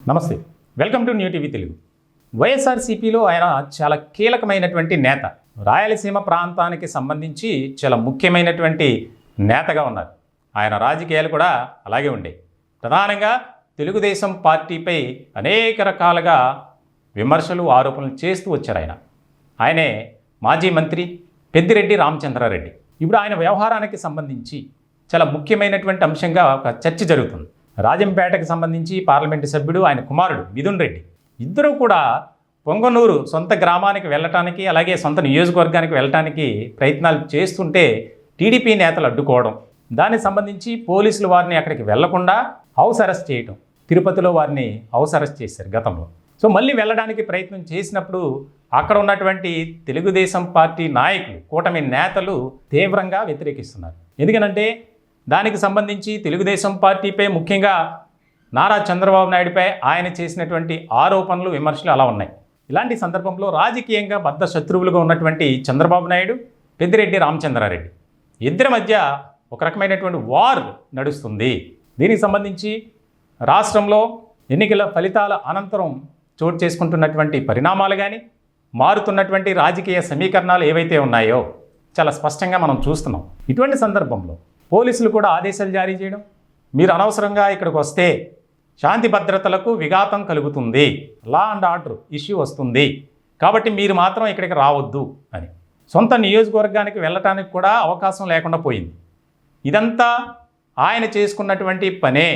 నమస్తే, welcome to new TV Telugu. వైఎస్ఆర్సీపీలో ఆయన చాలా కీలకమైనటువంటి నేత. రాయలసీమ ప్రాంతానికి సంబంధించి చాలా ముఖ్యమైనటువంటి నేతగా ఉన్నారు. ఆయన రాజకీయాలు కూడా అలాగే ఉండేవి. ప్రధానంగా తెలుగుదేశం పార్టీపై అనేక రకాలుగా విమర్శలు, ఆరోపణలు చేస్తూ వచ్చారు. ఆయనే మాజీ మంత్రి పెద్దిరెడ్డి రామచంద్రారెడ్డి. ఇప్పుడు ఆయన వ్యవహారానికి సంబంధించి చాలా ముఖ్యమైనటువంటి అంశంగా ఒక చర్చ జరుగుతుంది. రాజంపేటకు సంబంధించి పార్లమెంటు సభ్యుడు ఆయన కుమారుడు మిథున్ రెడ్డి ఇద్దరూ కూడా పొంగనూరు సొంత గ్రామానికి వెళ్ళటానికి, అలాగే సొంత నియోజకవర్గానికి వెళ్ళటానికి ప్రయత్నాలు చేస్తుంటే టీడీపీ నేతలు అడ్డుకోవడం, దానికి సంబంధించి పోలీసులు వారిని అక్కడికి వెళ్లకుండా హౌస్ అరెస్ట్ చేయడం. తిరుపతిలో వారిని హౌస్ అరెస్ట్ చేశారు గతంలో. సో మళ్ళీ వెళ్ళడానికి ప్రయత్నం చేసినప్పుడు అక్కడ ఉన్నటువంటి తెలుగుదేశం పార్టీ నాయకులు, కూటమి నేతలు తీవ్రంగా వ్యతిరేకిస్తున్నారు. ఎందుకనంటే దానికి సంబంధించి తెలుగుదేశం పార్టీపై, ముఖ్యంగా నారా చంద్రబాబు నాయుడుపై ఆయన చేసినటువంటి ఆరోపణలు, విమర్శలు అలా ఉన్నాయి. ఇలాంటి సందర్భంలో రాజకీయంగా బద్ధ శత్రువులుగా ఉన్నటువంటి చంద్రబాబు నాయుడు, పెద్దిరెడ్డి రామచంద్రారెడ్డి ఇద్దరి మధ్య ఒక రకమైనటువంటి వార్ నడుస్తుంది. దీనికి సంబంధించి రాష్ట్రంలో ఎన్నికల ఫలితాల అనంతరం చోటు చేసుకుంటున్నటువంటి పరిణామాలు కానీ, మారుతున్నటువంటి రాజకీయ సమీకరణాలు ఏవైతే ఉన్నాయో చాలా స్పష్టంగా మనం చూస్తున్నాం. ఇటువంటి సందర్భంలో పోలీసులు కూడా ఆదేశాలు జారీ చేయడం, మీరు అనవసరంగా ఇక్కడికి వస్తే శాంతి భద్రతలకు విఘాతం కలుగుతుంది, లా అండ్ ఆర్డర్ ఇష్యూ వస్తుంది, కాబట్టి మీరు మాత్రం ఇక్కడికి రావద్దు అని. సొంత నియోజకవర్గానికి వెళ్ళటానికి కూడా అవకాశం లేకుండా పోయింది. ఇదంతా ఆయన చేసుకున్నటువంటి పనే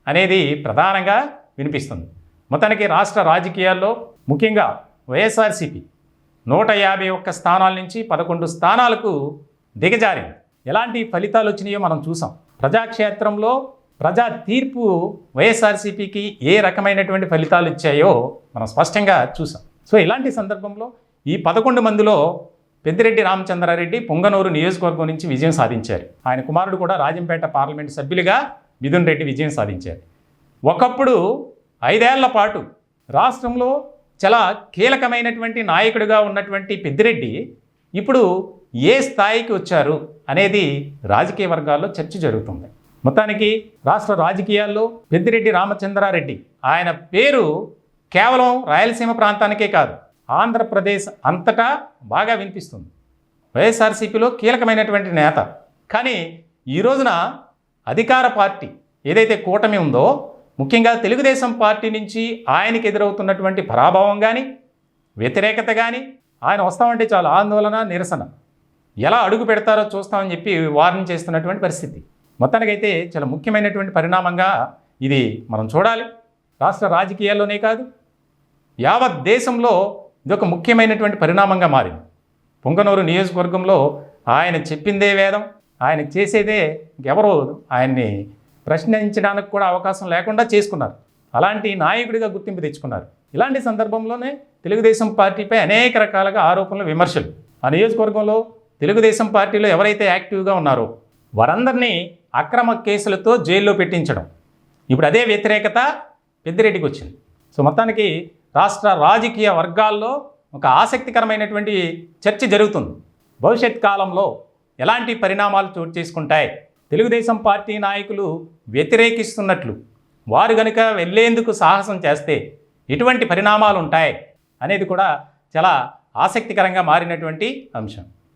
అనేది ప్రధానంగా వినిపిస్తుంది. మొత్తానికి రాష్ట్ర రాజకీయాల్లో ముఖ్యంగా వైఎస్ఆర్సీపీ 151 స్థానాల నుంచి 11 స్థానాలకు దిగజారింది. ఎలాంటి ఫలితాలు వచ్చినాయో మనం చూసాం. ప్రజాక్షేత్రంలో ప్రజా తీర్పు వైఎస్ఆర్సీపీకి ఏ రకమైనటువంటి ఫలితాలు ఇచ్చాయో మనం స్పష్టంగా చూసాం. సో ఇలాంటి సందర్భంలో ఈ 11 మందిలో పెద్దిరెడ్డి రామచంద్రారెడ్డి పొంగనూరు నియోజకవర్గం నుంచి విజయం సాధించారు. ఆయన కుమారుడు కూడా రాజంపేట పార్లమెంటు సభ్యులుగా మిథున్ రెడ్డి విజయం సాధించారు. ఒకప్పుడు 5 ఏళ్ల పాటు రాష్ట్రంలో చాలా కీలకమైనటువంటి నాయకుడిగా ఉన్నటువంటి పెద్దిరెడ్డి ఇప్పుడు ఏ స్థాయికి వచ్చారు అనేది రాజకీయ వర్గాల్లో చర్చ జరుగుతుంది. మొత్తానికి రాష్ట్ర రాజకీయాల్లో పెద్దిరెడ్డి రామచంద్రారెడ్డి ఆయన పేరు కేవలం రాయలసీమ ప్రాంతానికే కాదు, ఆంధ్రప్రదేశ్ అంతటా బాగా వినిపిస్తుంది. వైఎస్ఆర్సీపీలో కీలకమైనటువంటి నేత. కానీ ఈ రోజున అధికార పార్టీ ఏదైతే కూటమి ఉందో, ముఖ్యంగా తెలుగుదేశం పార్టీ నుంచి ఆయనకి ఎదురవుతున్నటువంటి పరాభవం కానీ, వ్యతిరేకత కానీ, ఆయన వస్తామంటే చాలా ఆందోళన, నిరసన, ఎలా అడుగు పెడతారో చూస్తామని చెప్పి వార్నింగ్ చేస్తున్నటువంటి పరిస్థితి. మొత్తానికైతే చాలా ముఖ్యమైనటువంటి పరిణామంగా ఇది మనం చూడాలి. రాష్ట్ర రాజకీయాల్లోనే కాదు, యావత్ దేశంలో ఇదొక ముఖ్యమైనటువంటి పరిణామంగా మారింది. పొంగనూరు నియోజకవర్గంలో ఆయన చెప్పిందే వేదం, ఆయన చేసేదే ఎవరో ఆయన్ని ప్రశ్నించడానికి కూడా అవకాశం లేకుండా చేసుకున్నారు. అలాంటి నాయకుడిగా గుర్తింపు తెచ్చుకున్నారు. ఇలాంటి సందర్భంలోనే తెలుగుదేశం పార్టీపై అనేక రకాలుగా ఆరోపణలు, విమర్శలు. ఆ నియోజకవర్గంలో తెలుగుదేశం పార్టీలో ఎవరైతే యాక్టివ్గా ఉన్నారో వారందరినీ అక్రమ కేసులతో జైల్లో పెట్టించడం, ఇప్పుడు అదే వ్యతిరేకత పెద్దిరెడ్డికి వచ్చింది. సో మొత్తానికి రాష్ట్ర రాజకీయ వర్గాల్లో ఒక ఆసక్తికరమైనటువంటి చర్చ జరుగుతుంది. భవిష్యత్ కాలంలో ఎలాంటి పరిణామాలు చోటు చేసుకుంటాయి, తెలుగుదేశం పార్టీ నాయకులు వ్యతిరేకిస్తున్నట్లు వారు గనుక వెళ్ళేందుకు సాహసం చేస్తే ఎటువంటి పరిణామాలు ఉంటాయి అనేది కూడా చాలా ఆసక్తికరంగా మారినటువంటి అంశం.